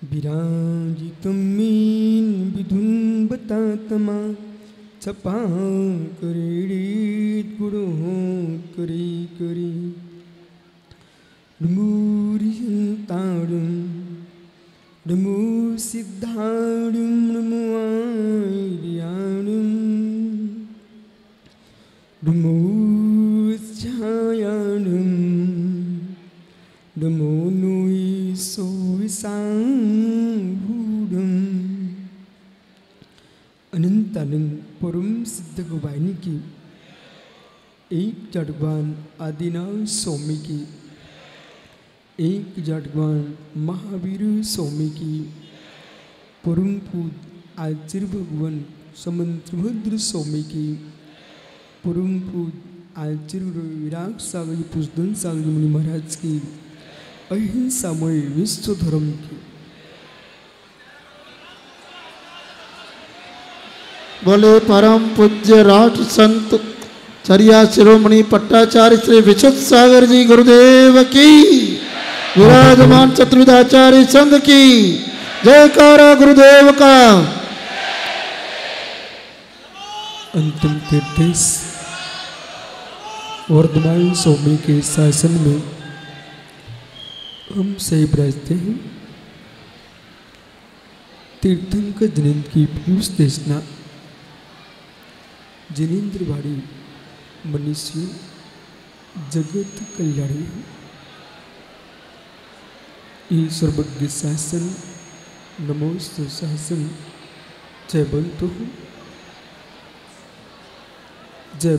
विराजितं mean विधुन बतातमा छपा करीड़ीत गुड़ो करी करी नमूरि संतारुम नमो सिद्धारुम नमो आर्यारुम नमो छायारुम नमो नुई सोविसांगुडम अनंत अनंत परम सिद्ध गोवाइनी की एक जड़वान आदिनाथ स्वामी की एक जड़वान महावीर स्वामी की परम पूज आचार्य भगवान समंत्रभद्र स्वामी की परम पूज आचार्य विराग सागर पुष्पन सागर मुनि महाराज की अहिंसामय विश्व धर्म की बोले परम पूज्य राठ संत चर्या शिरोमणि पट्टाचार्य श्री विशुद्ध सागर जी गुरुदेव की विराजमान चतुर्विधाचार्य संघ की जयकारा गुरुदेव का। अंतिम तीर्थेश वर्धमान स्वामी के शासन में हम सही बरसते हैं। तीर्थंकर जिनेन्द्र की पीयूष देशना जिनेन्द्रवाड़ी मनुष्य जगत कल्याणी ई सर्वज्ञ शासन नमोस्तु शासन जय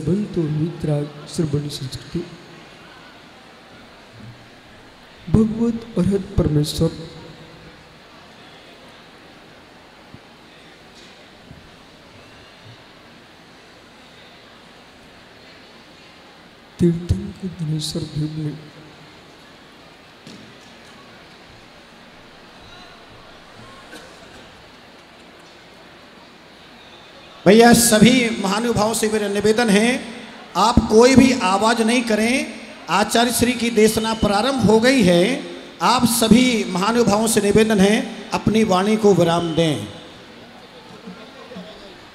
बंतु मित्रा श्रवण संस्कृति भगवत अरहत परमेश्वर तीर्थंकर दिनेश्वर देव ने भैया सभी महानुभावों से मेरा निवेदन है, आप कोई भी आवाज नहीं करें। आचार्य श्री की देशना प्रारंभ हो गई है। आप सभी महानुभावों से निवेदन है अपनी वाणी को विराम दें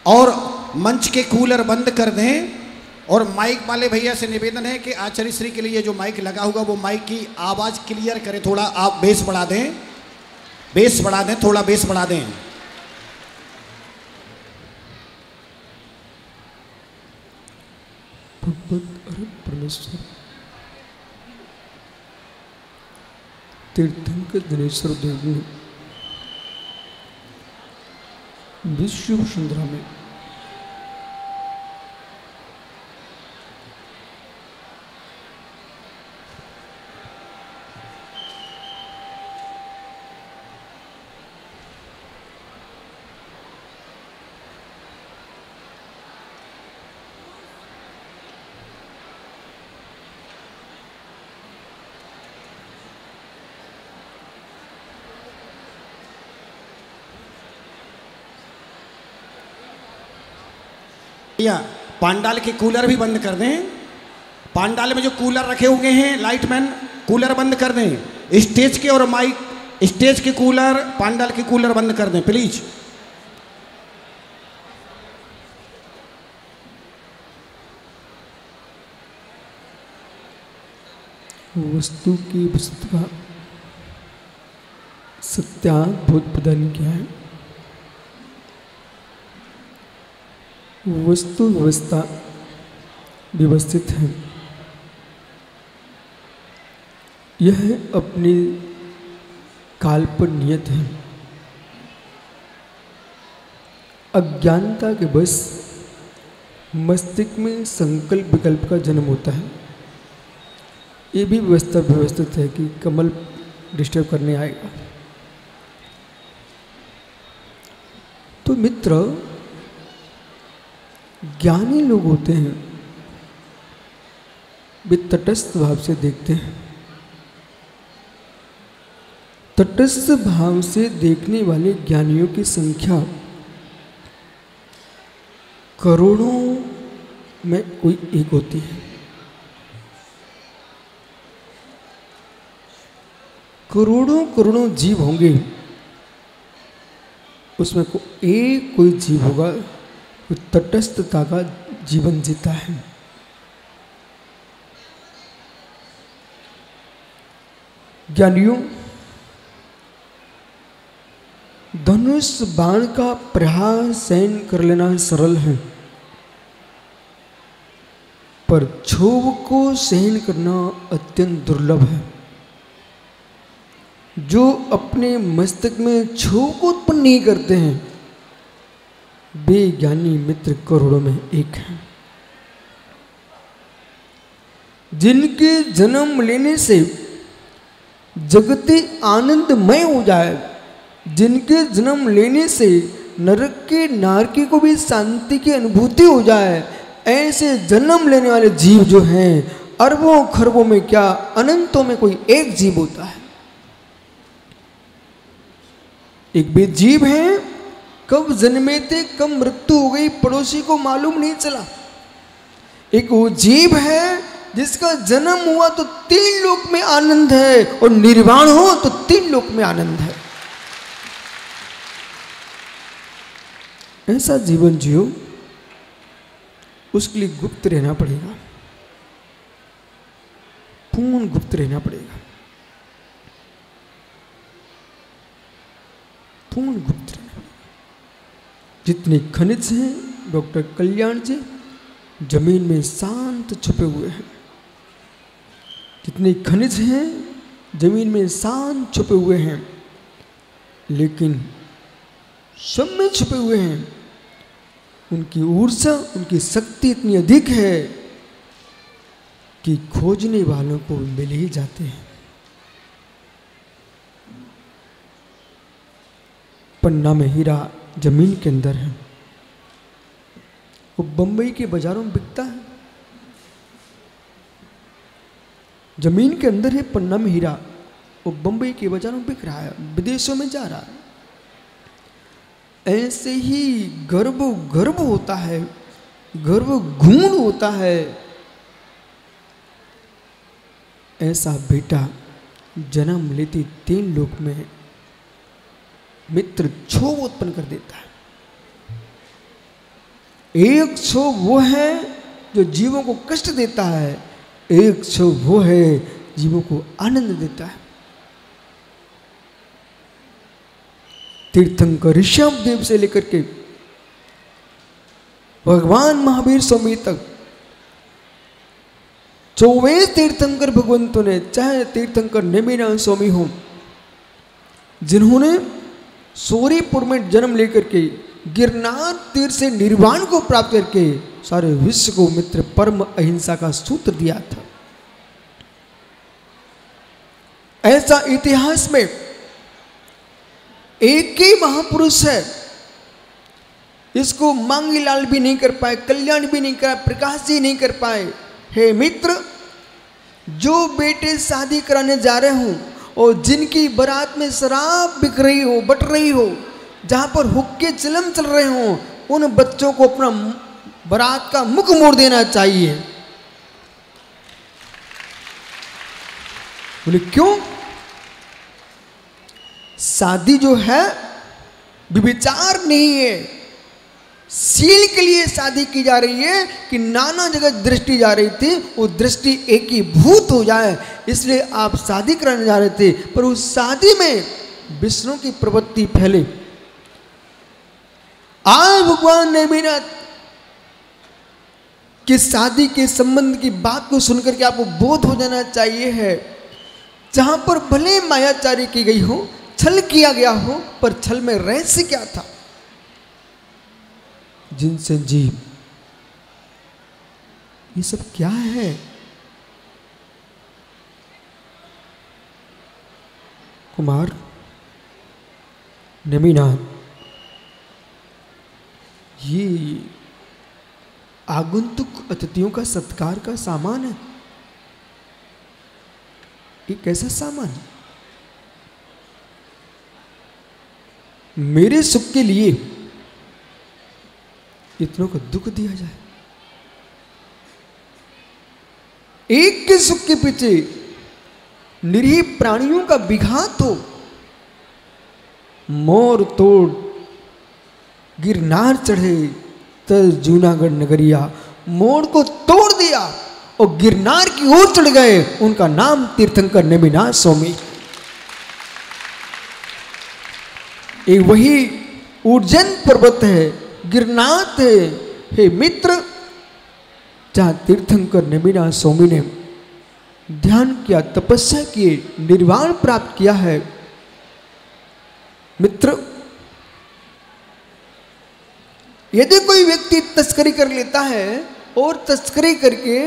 और मंच के कूलर बंद कर दें। और माइक वाले भैया से निवेदन है कि आचार्य श्री के लिए जो माइक लगा होगा वो माइक की आवाज क्लियर करें। थोड़ा आप बेस बढ़ा दें, थोड़ा बेस बढ़ा दें। भगवत अरहत परमेश्वर तीर्थंकर दिनेश्वर देव ने विश्व वसुंधरा में पांडाल के कूलर भी बंद कर दें। पांडाल में जो कूलर रखे हुए हैं लाइटमैन, कूलर बंद कर दें। स्टेज के और माइक, स्टेज के कूलर, पांडाल के कूलर बंद कर दें प्लीज। वस्तु की वस्तु का सत्याद्भुत प्रदान किया है। वस्तु व्यवस्था व्यवस्थित है। यह अपनी काल पर नियत है। अज्ञानता के बस मस्तिष्क में संकल्प विकल्प का जन्म होता है। ये भी व्यवस्थित है कि कमल डिस्टर्ब करने आएगा। तो मित्र, ज्ञानी लोग होते हैं, वे तटस्थ भाव से देखते हैं। तटस्थ भाव से देखने वाले ज्ञानियों की संख्या करोड़ों में कोई एक होती है। करोड़ों करोड़ों जीव होंगे, उसमें कोई जीव होगा जो तटस्थता का जीवन जीता है। ज्ञानियों, धनुष बाण का प्रहार सहन कर लेना सरल है, पर क्षोभ को सहन करना अत्यंत दुर्लभ है। जो अपने मस्तक में क्षोभ को उत्पन्न नहीं करते हैं, वे ज्ञानी मित्र करोड़ों में एक हैं। जिनके जन्म लेने से जगत आनंदमय हो जाए, जिनके जन्म लेने से नरक के नारकी को भी शांति की अनुभूति हो जाए, ऐसे जन्म लेने वाले जीव जो हैं, अरबों खरबों में क्या अनंतों में कोई एक जीव होता है। एक वे जीव हैं, कब जन्मे थे कब मृत्यु हो गई पड़ोसी को मालूम नहीं चला। एक वो जीव है जिसका जन्म हुआ तो 3 लोक में आनंद है, और निर्वाण हो तो 3 लोक में आनंद है। ऐसा जीवन जियो, उसके लिए गुप्त रहना पड़ेगा, पूर्ण गुप्त रहना पड़ेगा, पूर्ण गुप्त रहना पड़ेगा। जितने खनिज हैं डॉक्टर कल्याण जी, जमीन में शांत छुपे हुए हैं। जितने खनिज हैं जमीन में शांत छुपे हुए हैं, लेकिन सब में छुपे हुए हैं। उनकी ऊर्जा, उनकी शक्ति इतनी अधिक है कि खोजने वालों को मिल ही जाते हैं। पन्ना में हीरा जमीन के अंदर है, वो बंबई के बाजारों में बिकता है। जमीन के अंदर है पन्ना में हीरा, वो बंबई के बाजारों में बिक रहा है, विदेशों में जा रहा है। ऐसे ही गर्भ होता है, गर्भ गुण होता है। ऐसा बेटा जन्म लेते 3 लोक में मित्र क्षोभ उत्पन्न कर देता है। एक क्षोभ वो है जो जीवों को कष्ट देता है, एक क्षोभ वो है जीवों को आनंद देता है। तीर्थंकर ऋषभ देव से लेकर के भगवान महावीर स्वामी तक 24 तीर्थंकर भगवंतों ने, चाहे तीर्थंकर नेमिनाथ स्वामी हो, जिन्होंने सूर्यपुर में जन्म लेकर के गिरनार तीर्थ से निर्वाण को प्राप्त करके सारे विश्व को मित्र परम अहिंसा का सूत्र दिया था। ऐसा इतिहास में एक ही महापुरुष है, इसको मांगीलाल भी नहीं कर पाए, कल्याण भी नहीं कर, प्रकाश जी नहीं कर पाए। हे मित्र, जो बेटे शादी कराने जा रहे हो और जिनकी बारात में शराब बिक रही हो, बट रही हो, जहां पर हुक्के चिलम चल रहे हो, उन बच्चों को अपना बारात का मुख मोड़ देना चाहिए। बोले क्यों? शादी जो है विचार नहीं है, सील के लिए शादी की जा रही है कि नाना जगह दृष्टि जा रही थी, वो दृष्टि एक ही भूत हो जाए, इसलिए आप शादी कराने जा रहे थे। पर उस शादी में विष्णु की प्रवृत्ति फैले। आज भगवान ने बिना कि शादी के संबंध की बात को सुनकर के आपको बोध हो जाना चाहिए है, जहां पर भले मायाचारी की गई हो, छल किया गया हो, पर छल में रहस्य क्या था? जिनसे जीव, ये सब क्या है? कुमार नेमिनाथ, ये आगंतुक अतिथियों का सत्कार का सामान है। ये कैसा सामान है? मेरे सुख के लिए इतनों को दुख दिया जाए। एक के सुख के पीछे निरीह प्राणियों का विघात हो। मोर तोड़ गिरनार चढ़े तल जूनागढ़ नगरिया, मोर को तोड़ दिया और गिरनार की ओर चढ़ गए। उनका नाम तीर्थंकर नेमिनाथ स्वामी। एक वही उज्जैन पर्वत है, गिरनार है, हे मित्र, जहां तीर्थंकर नेमिनाथ स्वामी ने ध्यान किया, तपस्या किए, निर्वाण प्राप्त किया है। मित्र, यदि कोई व्यक्ति तस्करी कर लेता है और तस्करी करके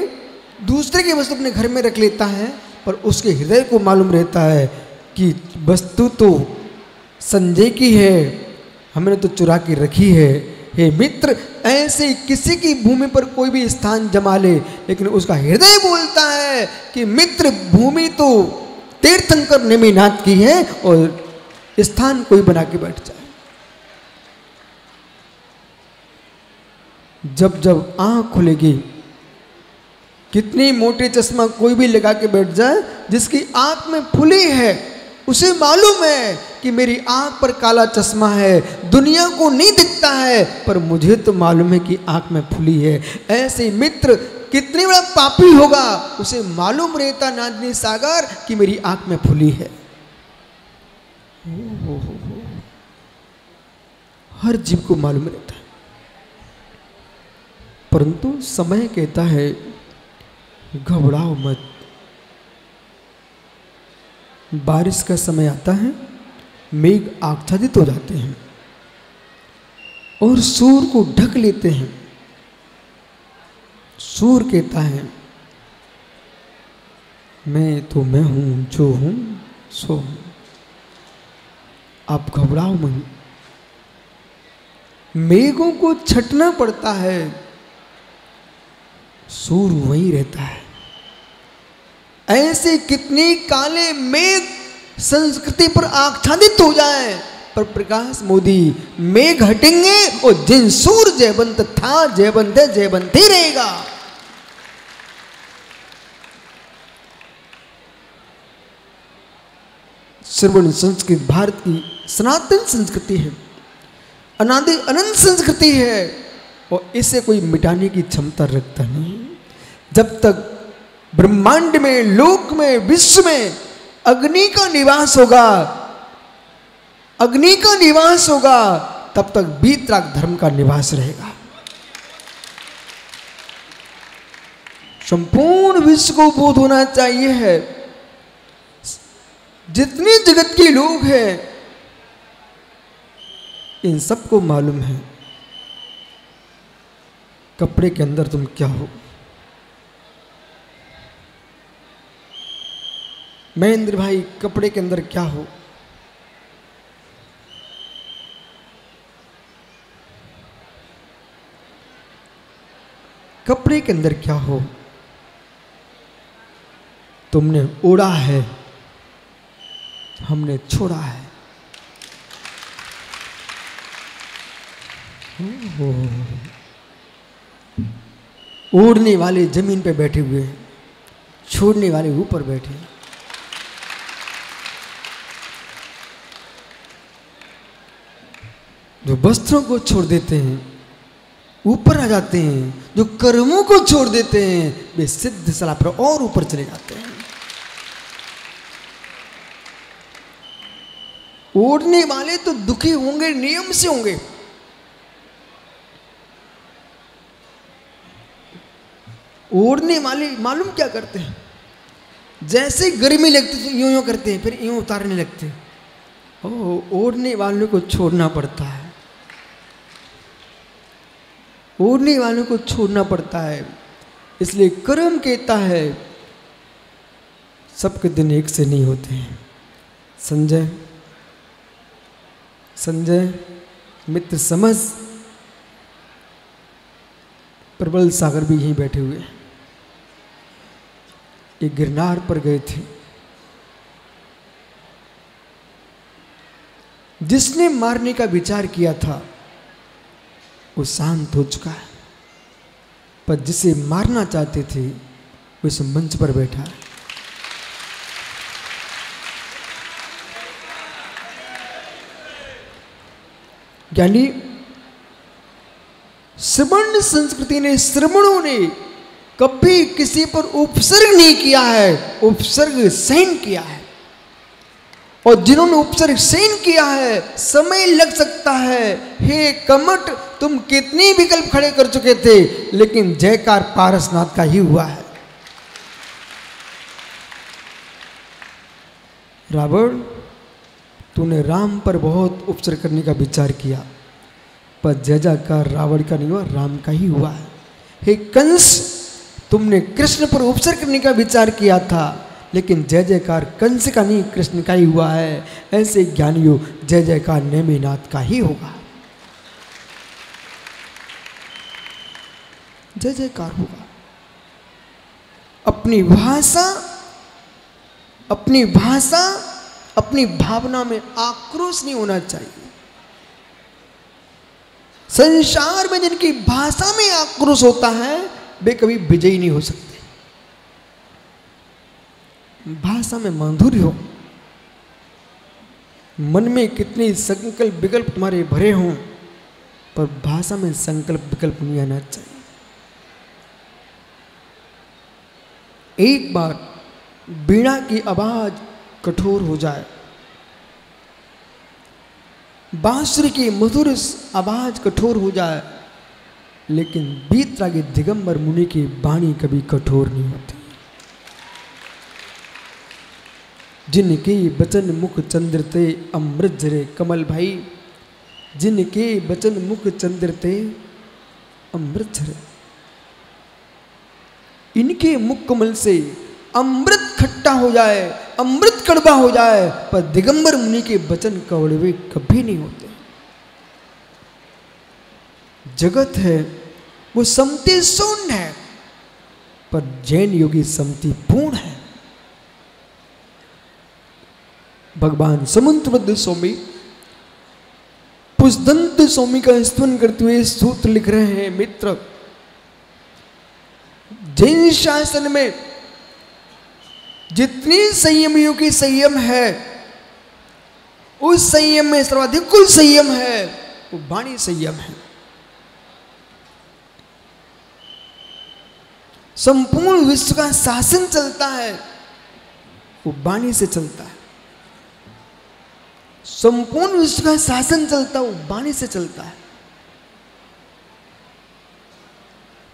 दूसरे की वस्तु अपने घर में रख लेता है, पर उसके हृदय को मालूम रहता है कि वस्तु तो संजय की है, हमने तो चुरा के रखी है। हे मित्र, ऐसे किसी की भूमि पर कोई भी स्थान जमा ले, लेकिन उसका हृदय बोलता है कि मित्र, भूमि तो तीर्थंकर नेमिनाथ की है और स्थान कोई बना के बैठ जाए। जब जब आंख खुलेगी, कितनी मोटे चश्मा कोई भी लगा के बैठ जाए, जिसकी आंख में फुली है उसे मालूम है कि मेरी आंख पर काला चश्मा है, दुनिया को नहीं दिखता है, पर मुझे तो मालूम है कि आंख में फुली है। ऐसे मित्र कितने बड़ा पापी होगा, उसे मालूम रहता नादनी सागर कि मेरी आंख में फुली है। हर जीव को मालूम रहता है, परंतु समय कहता है घबराओ मत। बारिश का समय आता है, मेघ आच्छादित हो जाते हैं और सूर्य को ढक लेते हैं। सूर्य कहता है मैं तो मैं हूं, जो हूं सो हूं। आप घबराओ मत। मेघों को छटना पड़ता है, सूर्य वहीं रहता है। ऐसे कितने काले मेघ संस्कृति पर आच्छादित हो जाए, पर प्रकाश मोदी मेघ हटेंगे और जिन सूर्य जयवंत था, जयवंत है, जयवंत ही रहेगा। श्रवण संस्कृत भारत की सनातन संस्कृति है, अनादि अनंत संस्कृति है और इसे कोई मिटाने की क्षमता रखता नहीं। जब तक ब्रह्मांड में, लोक में, विश्व में अग्नि का निवास होगा, अग्नि का निवास होगा, तब तक वीतराग धर्म का निवास रहेगा। संपूर्ण विश्व को बोध होना चाहिए है, जितने जगत के लोग हैं इन सबको मालूम है कपड़े के अंदर तुम क्या हो। महेंद्र भाई, कपड़े के अंदर क्या हो? कपड़े के अंदर क्या हो? तुमने ओढ़ा है, हमने छोड़ा है। ओढ़ने वाले जमीन पे बैठे हुए हैं, छोड़ने वाले ऊपर बैठे हैं। जो वस्त्रों को छोड़ देते हैं ऊपर आ जाते हैं, जो कर्मों को छोड़ देते हैं वे सिद्ध सलाह पर और ऊपर चले जाते हैं। ओढ़ने वाले तो दुखी होंगे, नियम से होंगे। ओढ़ने वाले मालूम क्या करते हैं, जैसे गर्मी लगती तो यूं यूं करते हैं, फिर यूं उतारने लगते हैं। ओढ़ने वालों को छोड़ना पड़ता है, ओढ़ने वालों को छोड़ना पड़ता है। इसलिए कर्म कहता है सबके दिन एक से नहीं होते हैं, संजय मित्र समझ प्रबल सागर भी यहीं बैठे हुए हैं। ये गिरनार पर गए थे। जिसने मारने का विचार किया था वो शांत हो चुका है, पर जिसे मारना चाहते थे वो इस मंच पर बैठा है। यानी श्रवण संस्कृति ने, श्रवणों ने कभी किसी पर उपसर्ग नहीं किया है, उपसर्ग सहन किया है। और जिन्होंने उपसर्ग सहन किया है, समय लग सकता है। हे कमट, तुम कितने विकल्प खड़े कर चुके थे, लेकिन जयकार पारसनाथ का ही हुआ है। रावण, तूने राम पर बहुत उपसर्ग करने का विचार किया, पर जय जयकार रावण का नहीं हुआ, राम का ही हुआ है। हे कंस, तुमने कृष्ण पर उपसर्ग करने का विचार किया था, लेकिन जय जयकार कंस का नहीं, कृष्ण का ही हुआ है। ऐसे ज्ञानियों, जय जयकार नेमिनाथ का ही होगा, जय जयकार होगा। अपनी भाषा, अपनी भावना में आक्रोश नहीं होना चाहिए। संसार में जिनकी भाषा में आक्रोश होता है, वे कभी विजयी नहीं हो सकते। भाषा में माधुर्य हो, मन में कितने संकल्प विकल्प तुम्हारे भरे हों, पर भाषा में संकल्प विकल्प नहीं आना चाहिए। एक बार वीणा की आवाज कठोर हो जाए, बांसुरी की मधुर आवाज कठोर हो जाए, लेकिन बीतरागी दिगंबर मुनि की वाणी कभी कठोर नहीं होती। जिनके बचन मुख चंद्रते अमृत झरे कमल भाई, जिनके बचन मुख चंद्रते अमृत झरे। इनके मुख कमल से अमृत खट्टा हो जाए, अमृत कड़वा हो जाए, पर दिगंबर मुनि के वचन कड़वे कभी नहीं होते। जगत है वो समति शून्य है, पर जैन योगी समति पूर्ण है। भगवान समुद्रबद्ध स्वामी पुष्दंत स्वामी का स्तवन करते हुए सूत्र लिख रहे हैं। मित्र, जैन शासन में जितनी संयमियों की संयम है, उस संयम में सर्वाधिक कुल संयम है वो वाणी संयम है। संपूर्ण विश्व का शासन चलता है वो वाणी से चलता है। संपूर्ण विश्व का शासन चलता है वो वाणी से चलता है।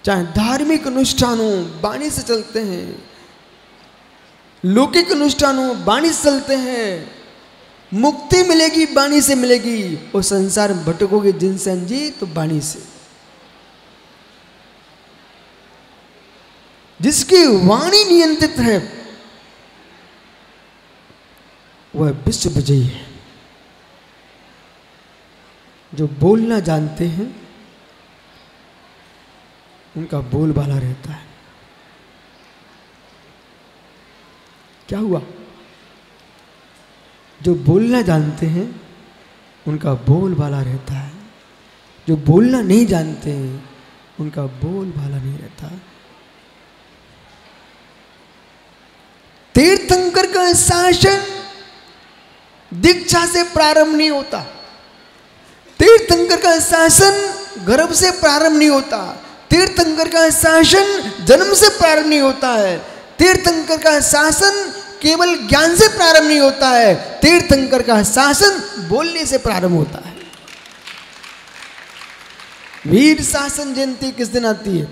चाहे धार्मिक अनुष्ठान हो, वाणी से चलते हैं। लौकिक अनुष्ठान हो, वाणी से चलते हैं। मुक्ति मिलेगी वाणी से मिलेगी, और संसार में भटकोगे जिनसे जी तो वाणी से। जिसकी वाणी नियंत्रित है वह विश्व विजयी है। जो बोलना जानते हैं उनका बोलबाला रहता है। क्या हुआ? जो बोलना जानते हैं उनका बोलबाला रहता है। जो बोलना नहीं जानते हैं उनका बोलबाला नहीं रहता। तीर्थंकर का शासन दीक्षा से प्रारंभ नहीं होता। तीर्थंकर का शासन गर्भ से प्रारंभ नहीं होता। तीर्थंकर का शासन जन्म से प्रारंभ नहीं होता है। तीर्थंकर का शासन केवल ज्ञान से प्रारंभ नहीं होता है। तीर्थंकर का शासन बोलने से प्रारंभ होता है। वीर शासन जयंती किस दिन आती है?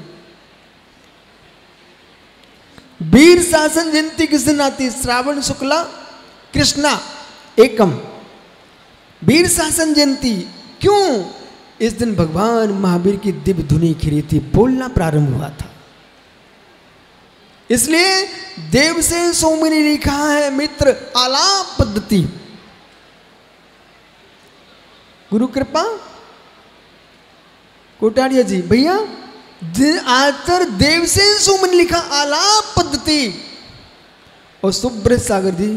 वीर शासन जयंती किस दिन आती है? श्रावण शुक्ला कृष्णा एकम वीर शासन जयंती। क्यों? इस दिन भगवान महावीर की दिव्य धुनी खिरी थी, बोलना प्रारंभ हुआ था। इसलिए देवसेन स्वामी ने लिखा है, मित्र, आलाप पद्धति गुरु कृपा कोटारिया जी भैया आचार्य देवसेन सुमन लिखा आलाप पद्धति और सुब्रत सागर जी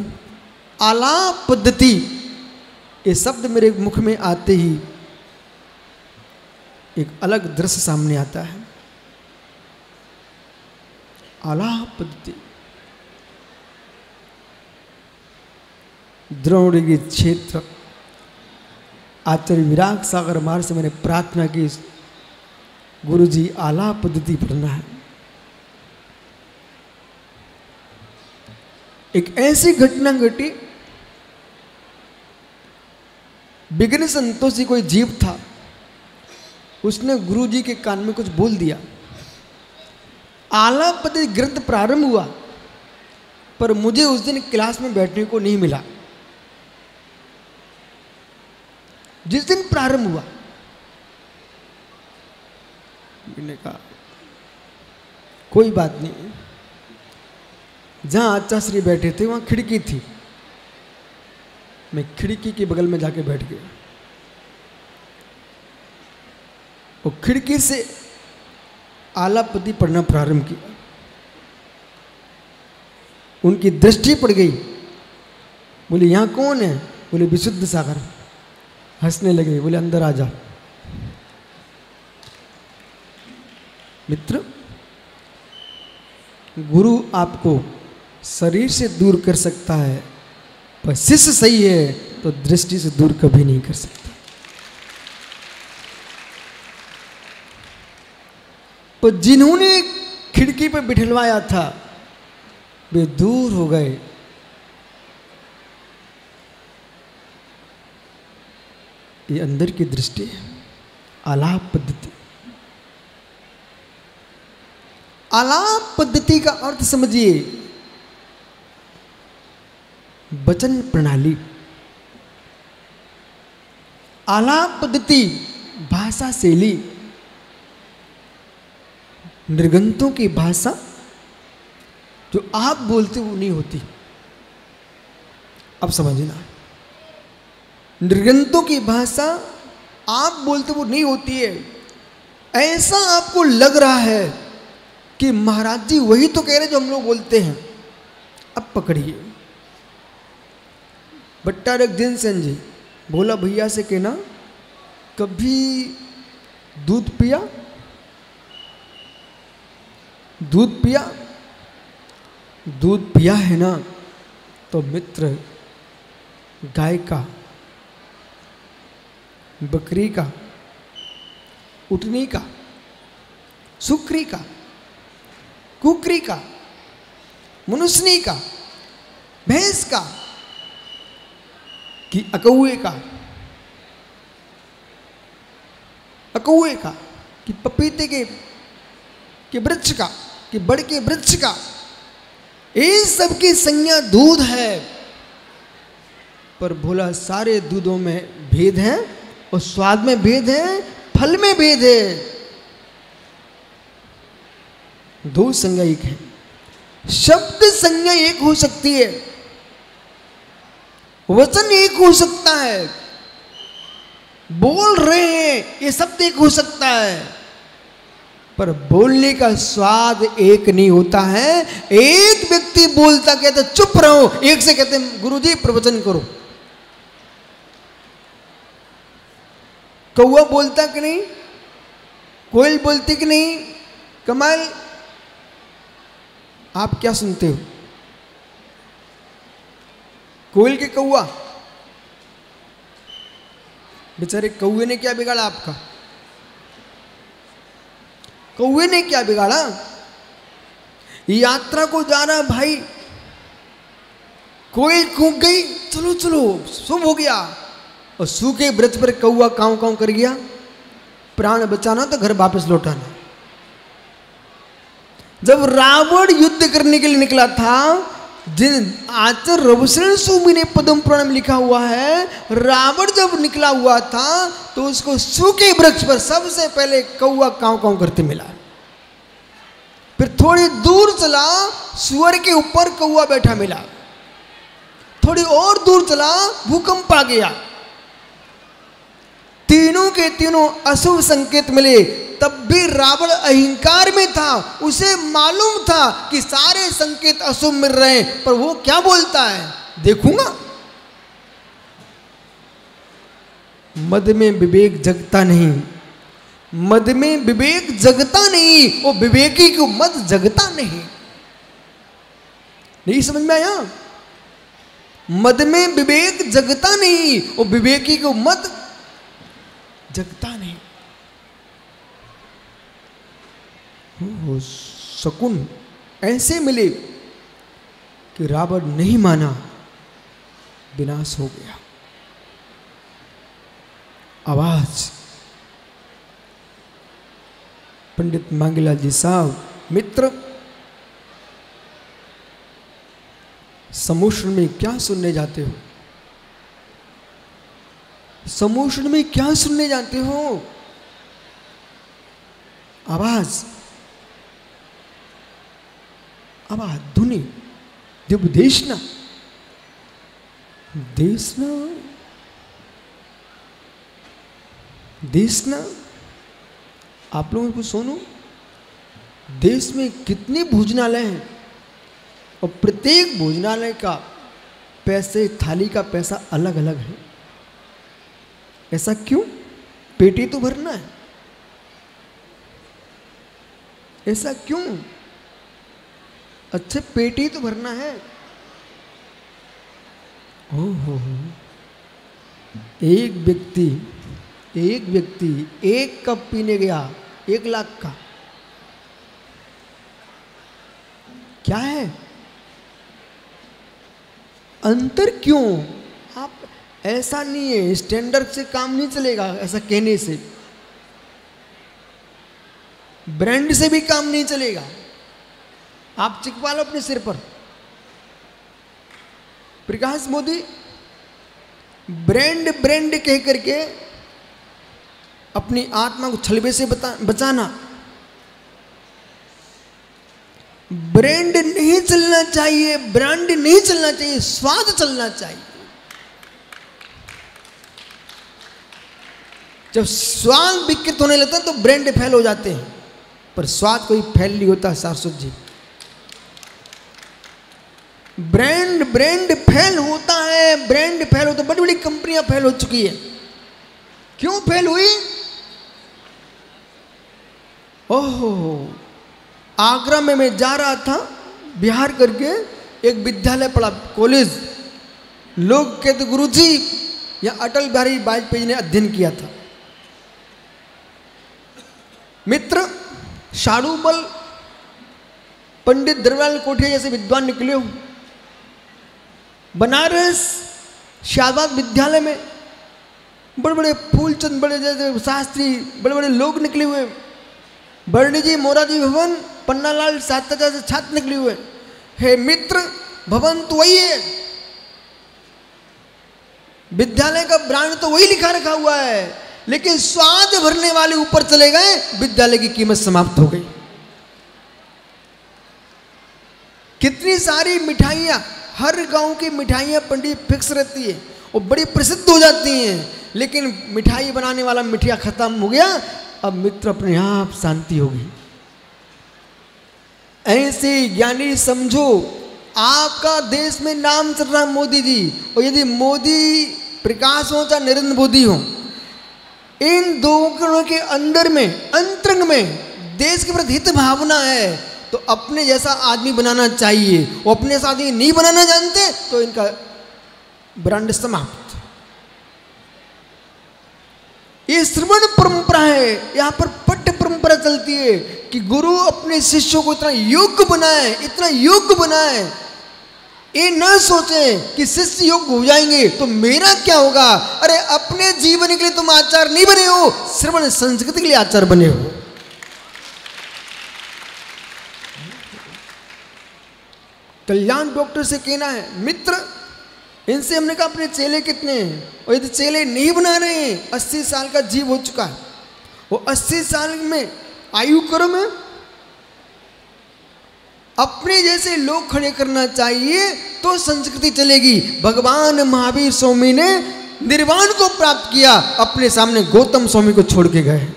आलाप पद्धति, ये शब्द मेरे मुख में आते ही एक अलग दृश्य सामने आता है। आलाप पद्धति द्रोणगिरी क्षेत्र आचार्य विराग सागर मार्ग से मैंने प्रार्थना की, गुरुजी आलाप पद्धति पढ़ना है। एक ऐसी घटना घटी, बिगन संतोषी कोई जीव था, उसने गुरुजी के कान में कुछ बोल दिया। आलाप पद्धति ग्रंथ प्रारंभ हुआ, पर मुझे उस दिन क्लास में बैठने को नहीं मिला। जिस दिन प्रारंभ हुआ मैंने कहा कोई बात नहीं, जहां आचार्य श्री बैठे थे वहां खिड़की थी, मैं खिड़की के बगल में जाके बैठ गया। वो खिड़की से आलाप पद्धति पढ़ना प्रारंभ किया। उनकी दृष्टि पड़ गई, बोले यहां कौन है? बोले विशुद्ध सागर। हंसने लगे, बोले अंदर आ जाओ। मित्र, गुरु आपको शरीर से दूर कर सकता है, पर शिष्य सही है तो दृष्टि से दूर कभी नहीं कर सकता। पर जिन्होंने खिड़की पर बिठलवाया था वे दूर हो गए। ये अंदर की दृष्टि है। आलाप पद्धति, आलाप पद्धति का अर्थ समझिए वचन प्रणाली। आलाप पद्धति भाषा शैली, निर्गंतों की भाषा जो आप बोलते वो नहीं होती। अब समझना, निर्गंतों की भाषा आप बोलते वो नहीं होती है। ऐसा आपको लग रहा है कि महाराज जी वही तो कह रहे जो हम लोग बोलते हैं। अब पकड़िए, भट्टारक जिनसेन जी बोला भैया से कहना कभी दूध पिया? दूध पिया? दूध पिया है ना? तो मित्र, गाय का, बकरी का, उटनी का, सुकरी का, कुकरी का, मनुष्यनी का, भैंस का, कि अकौए का, अकौए का, कि पपीते के वृक्ष का, कि बड़ के वृक्ष का, ये सब की संज्ञा दूध है। पर बोला सारे दूधों में भेद है, और स्वाद में भेद है, फल में भेद है। दो संज्ञा एक है। शब्द संज्ञा एक हो सकती है, वचन एक हो सकता है, बोल रहे हैं ये शब्द एक हो सकता है, पर बोलने का स्वाद एक नहीं होता है। एक व्यक्ति बोलता कहते चुप रहो, एक से कहते गुरुजी प्रवचन करो। कौवा बोलता कि नहीं? कोयल बोलती कि नहीं? कमाल, आप क्या सुनते हो? कोयल के कौवा, बेचारे कौवे ने क्या बिगाड़ा आपका? कौवे ने क्या बिगाड़ा? यात्रा को जा रहा भाई, कोयल कूक गई, चलो चलो शुभ हो गया, और सूखे व्रत पर कौवा कांव कांव कर गया। प्राण बचाना तो घर वापस लौटाना। जब रावण युद्ध करने के लिए निकला था, जिन आचार्य रविशरण सूमी ने पद्म पुराण में लिखा हुआ है, रावण जब निकला हुआ था तो उसको सूखे वृक्ष पर सबसे पहले कौवा कांव कांव करते मिला। फिर थोड़ी दूर चला, सुअर के ऊपर कौवा बैठा मिला। थोड़ी और दूर चला, भूकंप आ गया। के तीनों अशुभ संकेत मिले, तब भी रावण अहंकार में था। उसे मालूम था कि सारे संकेत अशुभ मिल रहे हैं, पर वो क्या बोलता है, देखूंगा। मद में विवेक जगता नहीं, मद में विवेक जगता नहीं, वो विवेकी को मद जगता नहीं। नहीं समझ में आया? मद में विवेक जगता नहीं, वो विवेकी को मद जगता नहीं। वो शकुन ऐसे मिले कि रावण नहीं माना, विनाश हो गया। आवाज पंडित मांगीलाल जी साहब, मित्र समोषण में क्या सुनने जाते हो? समोषण में क्या सुनने जाते हो? आवाज, आवाज, धुनी, जब देशना देशना देशना। आप लोगों को सुनो, देश में कितने भोजनालय हैं और प्रत्येक भोजनालय का पैसे, थाली का पैसा अलग अलग है। ऐसा क्यों? पेटी तो भरना है, ऐसा क्यों? अच्छे पेटी तो भरना है। ओहो, एक व्यक्ति एक कप पीने गया 1 लाख का। क्या है अंतर? क्यों? आप ऐसा नहीं है, स्टैंडर्ड से काम नहीं चलेगा। ऐसा कहने से, ब्रांड से भी काम नहीं चलेगा। आप चिपका लो अपने सिर पर, प्रकाश मोदी ब्रांड ब्रांड कह करके अपनी आत्मा को छलबे से बचाना। ब्रांड नहीं चलना चाहिए, ब्रांड नहीं चलना चाहिए, स्वाद चलना चाहिए। जब स्वाद विकृत होने लगता है तो ब्रांड फेल हो जाते हैं, पर स्वाद कोई फेल नहीं होता। सारस्वत जी, ब्रांड फेल होता है, ब्रांड फेल होता है। बड़ी बड़ी कंपनियां फेल हो चुकी है। क्यों फेल हुई? ओहो, आगरा में मैं जा रहा था बिहार करके, एक विद्यालय पढ़ा, कॉलेज। लोग कहते गुरुजी यहाँ अटल बिहारी वाजपेयी ने अध्ययन किया था। मित्र शाड़ूबल, पंडित दरबार कोठिया जैसे विद्वान निकले हो। बनारस शाहबाद विद्यालय में बड़े बड़े फूलचंद, बड़े जैसे शास्त्री, बड़े बड़े लोग निकले हुए। बर्णी जी, मोरारजी भवन, पन्नालाल साहब से छात्र निकले हुए। हे मित्र, भवन तो वही है, विद्यालय का ब्रांड तो वही लिखा रखा हुआ है, लेकिन स्वाद भरने वाले ऊपर चले गए, विद्यालय की कीमत समाप्त हो गई। कितनी सारी मिठाइयां, हर गांव की मिठाइयां पंडित फिक्स रहती है और बड़ी प्रसिद्ध हो जाती हैं, लेकिन मिठाई बनाने वाला मिठाई खत्म हो गया। अब मित्र अपने आप शांति होगी। ऐसे ज्ञानी समझो, आपका देश में नाम चल रहा है मोदी जी, और यदि मोदी प्रकाश हो चाहे नरेंद्र मोदी हो, इन दोनों के अंदर में, अंतरंग में देश के प्रति हित भावना है, तो अपने जैसा आदमी बनाना चाहिए। वो अपने जैसा आदमी नहीं बनाना जानते तो इनका ब्रांड समाप्त। ये श्रवण परंपरा है, यहाँ पर पट्ट परंपरा चलती है कि गुरु अपने शिष्यों को इतना योग्य बनाए, इतना योग्य बनाए। ये न सोचे कि शिष्य योग्य हो जाएंगे तो मेरा क्या होगा। अरे अपने जीवन के लिए तुम आचार्य नहीं बने हो, श्रवण संस्कृति के लिए आचार्य बने हो। कल्याण डॉक्टर से कहना है, मित्र इनसे हमने कहा अपने चेले कितने हैं, और यदि चेले नहीं बना रहे हैं, 80 साल का जीव हो चुका है, वो 80 साल में आयु क्रम में अपने जैसे लोग खड़े करना चाहिए तो संस्कृति चलेगी। भगवान महावीर स्वामी ने निर्वाण को प्राप्त किया, अपने सामने गौतम स्वामी को छोड़ के गए।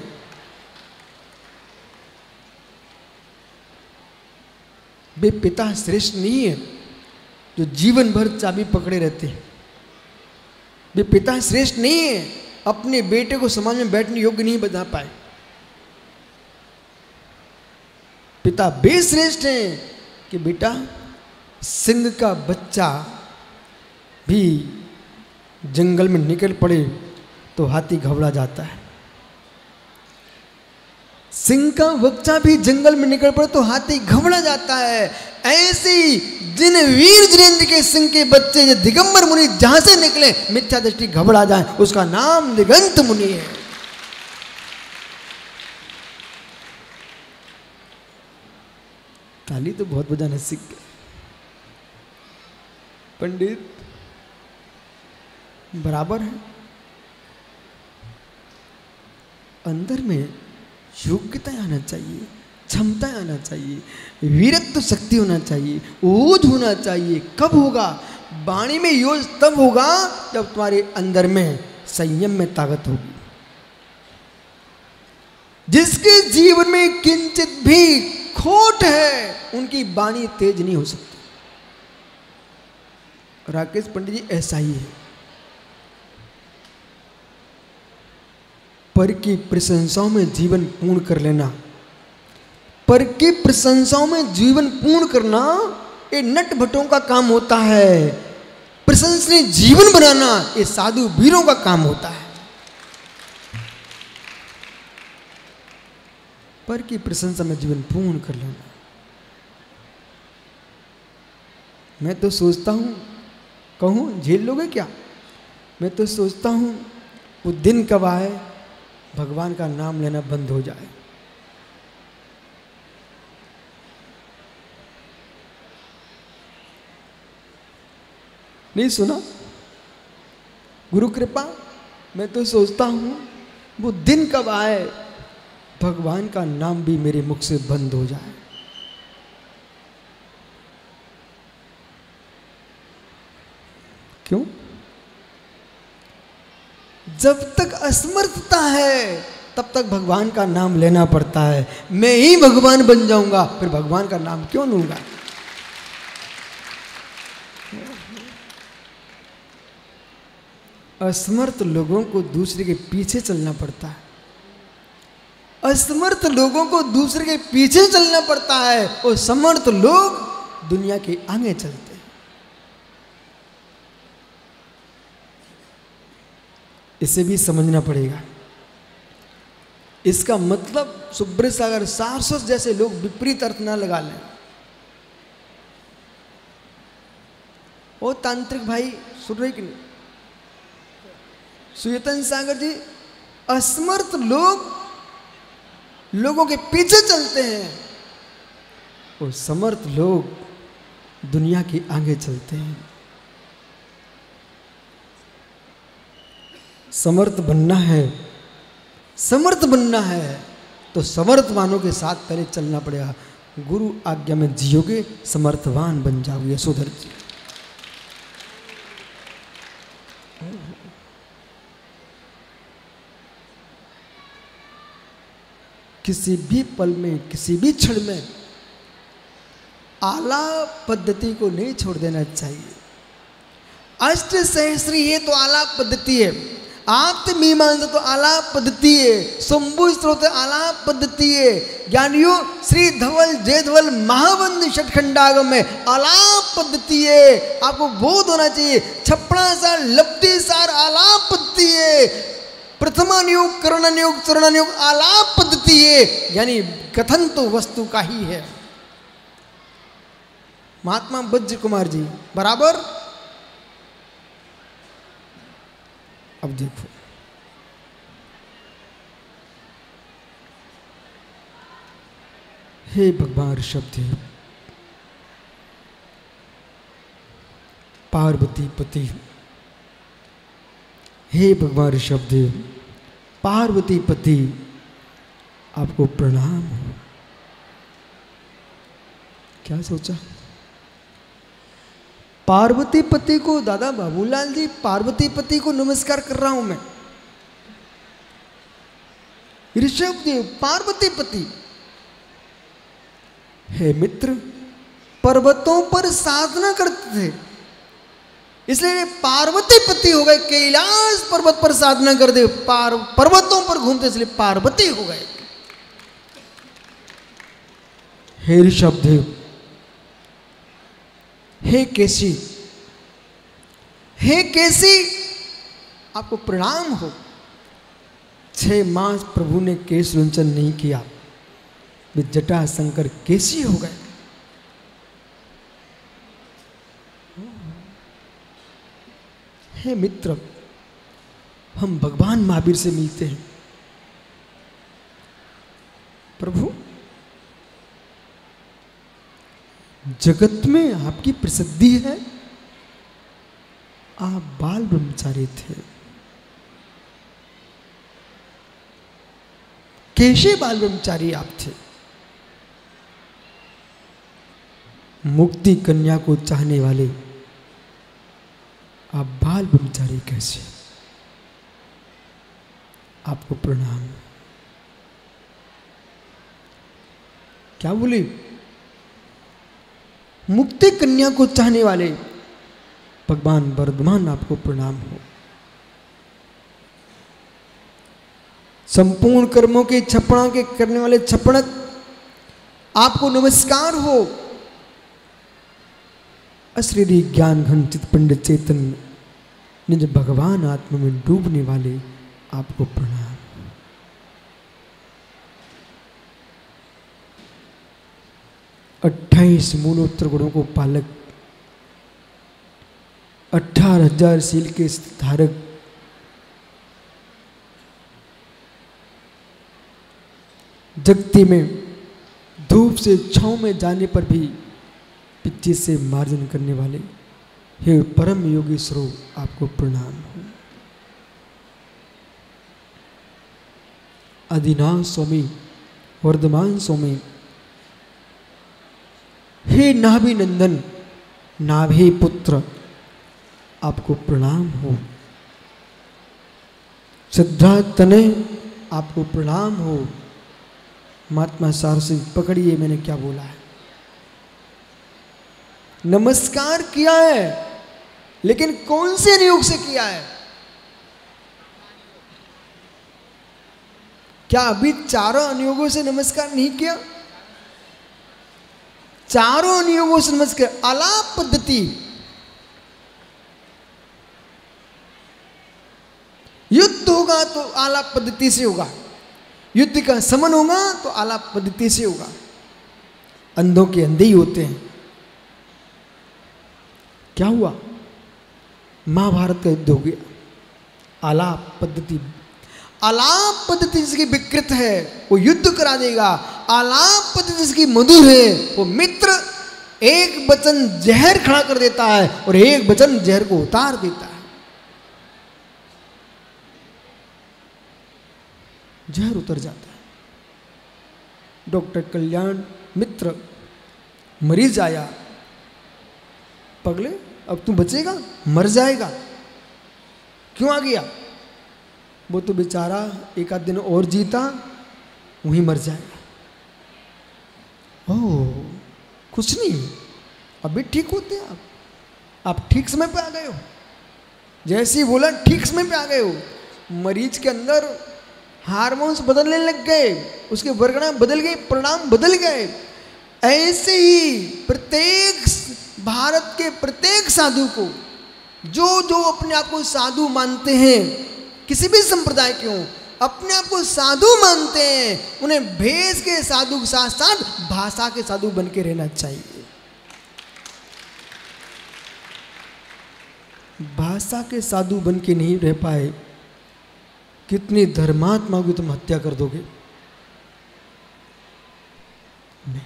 वे पिता श्रेष्ठ नहीं है जो जीवन भर चाबी पकड़े रहते हैं। वे पिता श्रेष्ठ नहीं है, अपने बेटे को समाज में बैठने योग्य नहीं बना पाए। पिता वे श्रेष्ठ हैं कि बेटा सिंह का बच्चा भी जंगल में निकल पड़े तो हाथी घबरा जाता है। सिंह का बच्चा भी जंगल में निकल पड़े तो हाथी घबरा जाता है। ऐसी जिन वीर जिनेंद्र के सिंह के बच्चे जो दिगंबर मुनि जहां से निकले मिथ्या दृष्टि घबरा जाए, उसका नाम दिगंत मुनि है। ताली तो बहुत बजाना सीख गए पंडित, बराबर है। अंदर में योग्यता आना चाहिए, क्षमता आना चाहिए, वीरत्व शक्ति होना चाहिए, ओज होना चाहिए। कब होगा? वाणी में योज तब होगा जब तुम्हारे अंदर में संयम में ताकत होगी। जिसके जीवन में किंचित भी खोट है उनकी वाणी तेज नहीं हो सकती। राकेश पंडित जी ऐसा ही है। पर की प्रशंसाओं में जीवन पूर्ण कर लेना, पर की प्रशंसाओं में जीवन पूर्ण करना ये नट भटों का काम होता है। प्रशंसनीय जीवन बनाना ये साधु वीरों का काम होता है। पर की प्रशंसा में जीवन पूर्ण कर लेना। मैं तो सोचता हूं, कहूं झेल लोगे क्या? मैं तो सोचता हूं वो दिन कब आए भगवान का नाम लेना बंद हो जाए। नहीं सुना? गुरु कृपा, मैं तो सोचता हूं वो दिन कब आए भगवान का नाम भी मेरे मुख से बंद हो जाए। क्यों? जब तक असमर्थता है तब तक भगवान का नाम लेना पड़ता है। मैं ही भगवान बन जाऊंगा, फिर भगवान का नाम क्यों लूंगा? असमर्थ लोगों को दूसरे के पीछे चलना पड़ता है। असमर्थ लोगों को दूसरे के पीछे चलना पड़ता है और समर्थ लोग दुनिया के आगे चलते हैं। इसे भी समझना पड़ेगा। इसका मतलब सुब्रत सागर सारस्वत जैसे लोग विपरीत अर्थ ना लगा लें। ओ तांत्रिक भाई सुन रहे कि नहीं? सुयतन सागर जी, असमर्थ लोग लोगों के पीछे चलते हैं और समर्थ लोग दुनिया के आगे चलते हैं। समर्थ बनना है, समर्थ बनना है तो समर्थवानों के साथ पहले चलना पड़ेगा। गुरु आज्ञा में जियोगे समर्थवान बन जाओगे। यशोधर जी, किसी भी पल में, किसी भी क्षण में आलाप पद्धति को नहीं छोड़ देना चाहिए। अष्ट सहस्री ये तो आलाप पद्धति है, आप्त मीमांसा तो आलाप पद्धति है, शंभु स्त्रोत आलाप पद्धति है, ज्ञानियों श्री धवल जय धवल महावंद षटखंडागम में आलाप पद्धति है। आपको बोध होना चाहिए। छप्पड़ा सार लब्धि सार आलाप पद्धति है। प्रथमा नियोग करण नियोग चरण नियोग आलाप पद्धति है, यानी कथन तो वस्तु का ही है। महात्मा बज्र कुमार जी बराबर। अब देखो, हे भगवान ऋषभदेव, पार्वती पति, हे भगवान ऋषभदेव पार्वती पति, आपको प्रणाम हो। क्या सोचा? पार्वती पति को, दादा बाबूलाल जी, पार्वती पति को नमस्कार कर रहा हूं मैं। ऋषभ देव पार्वती पति। हे मित्र, पर्वतों पर साधना करते थे, इसलिए वे पार्वती पति हो गए। कैलाश पर्वत पर साधना कर दे, पर्वतों पर घूमते इसलिए पार्वती हो गए। हे ऋषभ देव, हे केसी, हे केसी, आपको प्रणाम हो। 6 मास प्रभु ने केश रुंचन नहीं किया, वे जटा शंकर केसी हो गए। हे मित्र, हम भगवान महावीर से मिलते हैं। प्रभु, जगत में आपकी प्रसिद्धि है, आप बाल ब्रह्मचारी थे। कैसे बाल ब्रह्मचारी आप थे? मुक्ति कन्या को चाहने वाले आप बाल ब्रह्मचारी कैसे? आपको प्रणाम। क्या बोले? मुक्ति कन्या को चाहने वाले भगवान वर्धमान आपको प्रणाम हो। संपूर्ण कर्मों के छपणा के करने वाले छपणक आपको नमस्कार हो। अश्रीरी ज्ञान घन चित पंडित चेतन निज भगवान आत्मा में डूबने वाले आपको प्रणाम। 28 मूलोत्तर गुणों को पालक, 18,000 शील के धारक, जगती में धूप से छांव में जाने पर भी पीछे से मार्जन करने वाले हे परम योगी स्वरूप आपको प्रणाम हो। आदिनाथ स्वामी, वर्धमान स्वामी, हे नाभि नंदन, नाभि पुत्र आपको प्रणाम हो। श्रद्धा तनय आपको प्रणाम हो। महात्मा सारसी, पकड़िए मैंने क्या बोला है। नमस्कार किया है, लेकिन कौन से नियोग से किया है? क्या अभी चारों अनुयोगों से नमस्कार नहीं किया? चारों अनुयोगों से नमस्कार। आलाप पद्धति, युद्ध होगा तो आलाप पद्धति से होगा, युद्ध का समन होगा तो आलाप पद्धति से होगा। अंधों के अंधे ही होते हैं। क्या हुआ? महाभारत का युद्ध हो गया। आलाप पद्धति, आलाप पद्धति जिसकी विकृत है वो युद्ध करा देगा। आलाप पद्धति जिसकी मधुर है वो मित्र एक वचन जहर खड़ा कर देता है और एक वचन जहर को उतार देता है। जहर उतर जाता है। डॉक्टर कल्याण मित्र, मरीज आया, पगले अब तू बचेगा, मर जाएगा। क्यों आ गया? वो तो बेचारा एक आध दिन और जीता, वहीं मर जाएगा। ओह, कुछ नहीं, अभी ठीक होते हैं आप ठीक समय पे आ गए हो। जैसे ही बोला ठीक समय पे आ गए हो। मरीज के अंदर हार्मोन्स बदलने लग गए, उसके वर्गणा बदल गई, परिणाम बदल गए। ऐसे ही प्रत्येक भारत के प्रत्येक साधु को, जो जो अपने आप को साधु मानते हैं, किसी भी संप्रदाय के हों, अपने आप को साधु मानते हैं, उन्हें भेष के साधु के साथ साथ भाषा के साधु बन के रहना चाहिए। भाषा के साधु बन के नहीं रह पाए, कितनी धर्मात्मा की तुम हत्या कर दोगे। नहीं,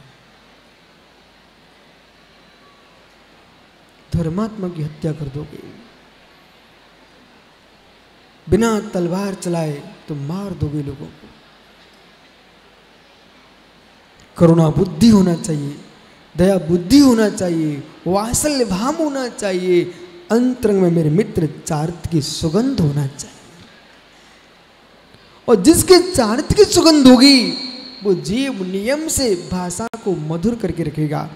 धर्मात्मा की हत्या कर दोगे। बिना तलवार चलाए तो मार दोगे लोगों को। करुणा बुद्धि होना चाहिए, दया बुद्धि होना चाहिए, वात्सल्य भाव होना चाहिए, अंतरंग में मेरे मित्र चारित्र की सुगंध होना चाहिए। और जिसके चारित्र की सुगंध होगी वो जीव नियम से भाषा को मधुर करके रखेगा।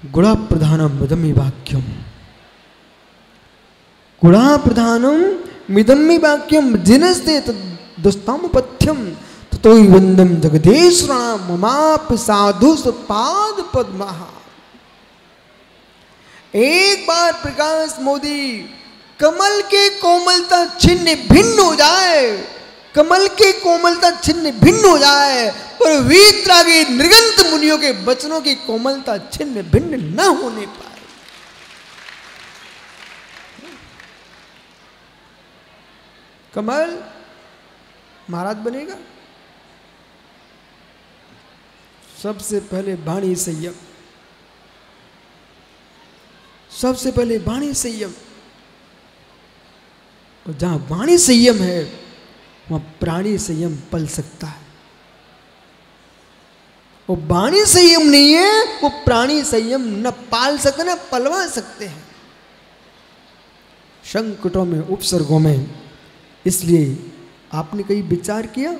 गुणा प्रधानम मिदम्मि वाक्यम, गुणा प्रधानम मिदम्मि वाक्यम जिनस्ते दुस्ताम पथ्यम ततो वंदम जगदीश्वराम ममाप साधु पाद पद्मः। एक बार प्रकाश मोदी कमल के कोमलता छिन्न भिन्न हो जाए, कमल के कोमलता छिन्न भिन्न हो जाए, पर वीतरागी निर्गंत मुनियों के वचनों की कोमलता छिन्न भिन्न न होने पाए। कमल महाराज बनेगा, सबसे पहले वाणी संयम, सबसे पहले वाणी संयम। और जहां वाणी संयम है वहां प्राणी संयम पल सकता है। वो वाणी संयम नहीं है, वो प्राणी संयम न पाल सकते न पलवा सकते हैं संकटों में, उपसर्गों में। इसलिए आपने कहीं विचार किया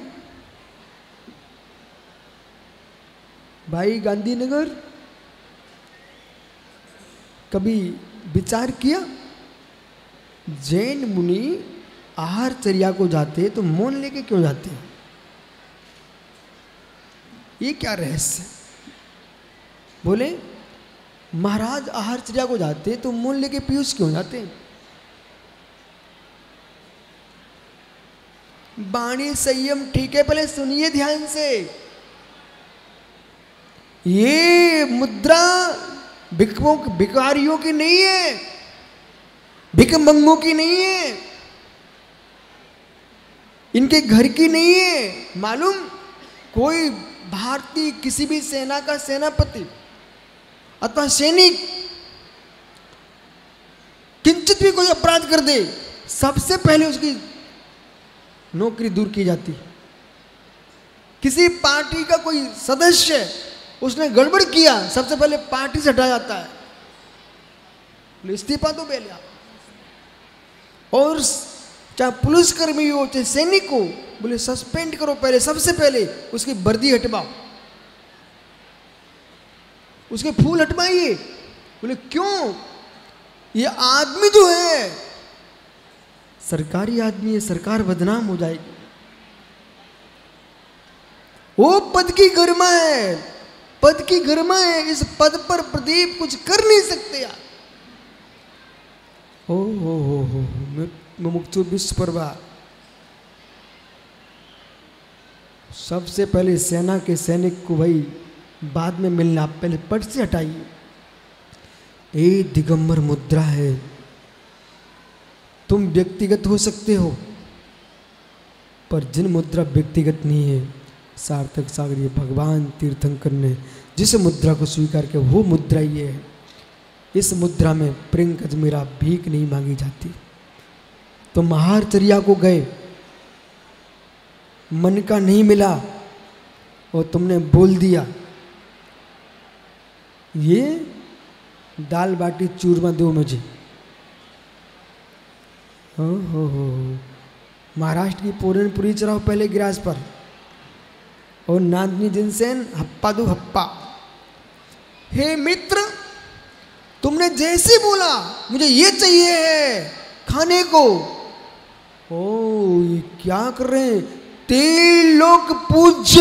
भाई गांधीनगर, कभी विचार किया जैन मुनि आहार चर्या को जाते तो मौन लेके क्यों जाते हैं? ये क्या रहस्य? बोले महाराज आहार चर्या को जाते तो मौन लेके पीयूष क्यों जाते? वाणी संयम ठीक है, पहले सुनिए ध्यान से। ये मुद्रा भिखारियों की नहीं है, भिखमंगों की नहीं है, इनके घर की नहीं है। मालूम, कोई भारतीय किसी भी सेना का सेनापति अथवा सैनिक किंचित भी कोई अपराध कर दे, सबसे पहले उसकी नौकरी दूर की जाती। किसी पार्टी का कोई सदस्य उसने गड़बड़ किया, सबसे पहले पार्टी से हटाया जाता है, इस्तीफा दो पहले आप। और चाहे पुलिसकर्मी हो चाहे सैनिक हो, बोले सस्पेंड करो पहले, सबसे पहले उसकी वर्दी हटवाओ, उसके फूल हटवाइए। बोले क्यों? ये आदमी जो है सरकारी आदमी है, सरकार बदनाम हो जाएगी। वो पद की गरिमा है, पद की गरिमा है, इस पद पर प्रदीप कुछ कर नहीं सकते यार। हो मुमुक्षु विश्व परवा, सबसे पहले सेना के सैनिक को भाई बाद में मिलना, पहले पद से हटाइए। ये दिगंबर मुद्रा है। तुम व्यक्तिगत हो सकते हो, पर जिन मुद्रा व्यक्तिगत नहीं है, सार्थक सागरीय भगवान तीर्थंकर ने जिस मुद्रा को स्वीकार किया वो मुद्रा ये है। इस मुद्रा में प्रियंकज मेरा भीख नहीं मांगी जाती। तुम आहारचर्या को गए, मन का नहीं मिला और तुमने बोल दिया ये दाल बाटी चूरमा दो मुझे। हो महाराष्ट्र की पूरनपुरी चढ़ाओ पहले गिरास पर, और नांदनी जिनसेन हप्पा दो हप्पा। हे मित्र, तुमने जैसे बोला मुझे ये चाहिए है खाने को, ओ ये क्या कर रहे हैं? त्रिलोक पूज्य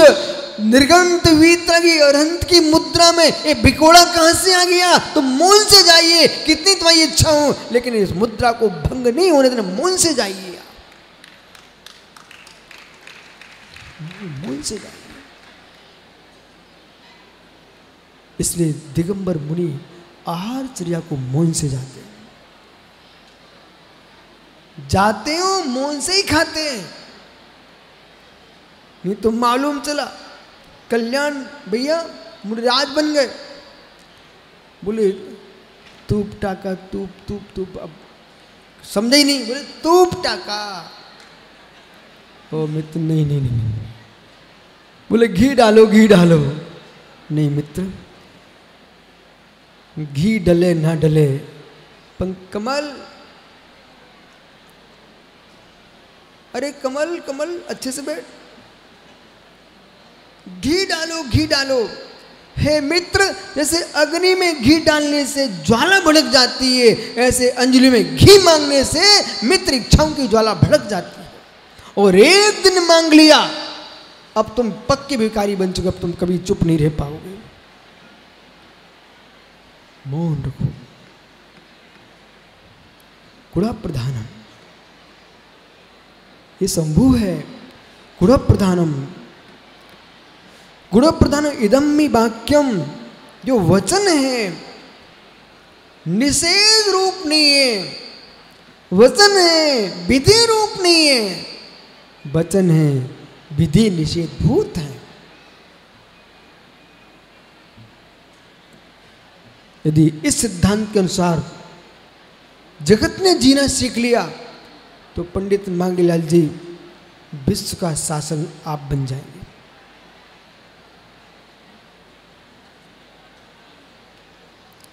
निर्गंत वीतरागी अरहंत की मुद्रा में ये भिकोड़ा कहां से आ गया? तो मौन से जाइए, कितनी तुम्हारी इच्छा हो, लेकिन इस मुद्रा को भंग नहीं होने देना। मौन से जाइए, मौन से जाइए। इसलिए दिगंबर मुनि आहार चर्या को मौन से जाते हो, मौन से ही खाते हैं। नहीं तो मालूम चला कल्याण भैया मुराद बन गए, बोले तूप टाका तूप तूप तूप, अब समझे ही नहीं, बोले तूप टाका। ओ मित्र नहीं नहीं नहीं, बोले घी डालो घी डालो, नहीं मित्र, घी डले ना डले पर कमल, अरे कमल कमल अच्छे से बैठ, घी डालो घी डालो। हे मित्र, जैसे अग्नि में घी डालने से ज्वाला भड़क जाती है, ऐसे अंजलि में घी मांगने से मित्र इच्छाओं की ज्वाला भड़क जाती है। और एक दिन मांग लिया, अब तुम पक्के भिखारी बन चुके, अब तुम कभी चुप नहीं रह पाओगे। मौन रखो। कुड़ा प्रधानम, ये शंभु है। गुण प्रधानम, गुण प्रधान इदम्मि वाक्यम, जो वचन है निषेध रूप नहीं है, वचन है विधि रूप नहीं है, वचन है विधि निषेध भूत है। यदि इस सिद्धांत के अनुसार जगत ने जीना सीख लिया तो पंडित मांगीलाल जी विश्व का शासन आप बन जाएंगे।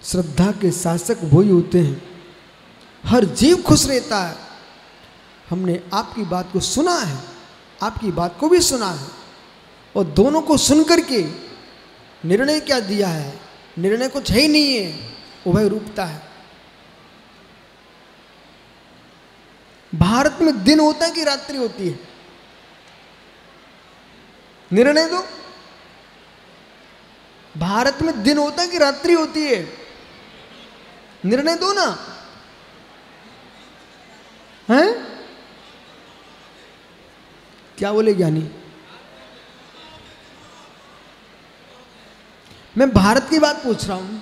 श्रद्धा के शासक वही होते हैं, हर जीव खुश रहता है। हमने आपकी बात को सुना है, आपकी बात को भी सुना है, और दोनों को सुनकर के निर्णय क्या दिया है? निर्णय कुछ है ही नहीं है, उभय रूपता है। भारत में दिन होता है कि रात्रि होती है? निर्णय दो। भारत में दिन होता है कि रात्रि होती है? निर्णय दो ना। हैं? क्या बोले ज्ञानी? मैं भारत की बात पूछ रहा हूं।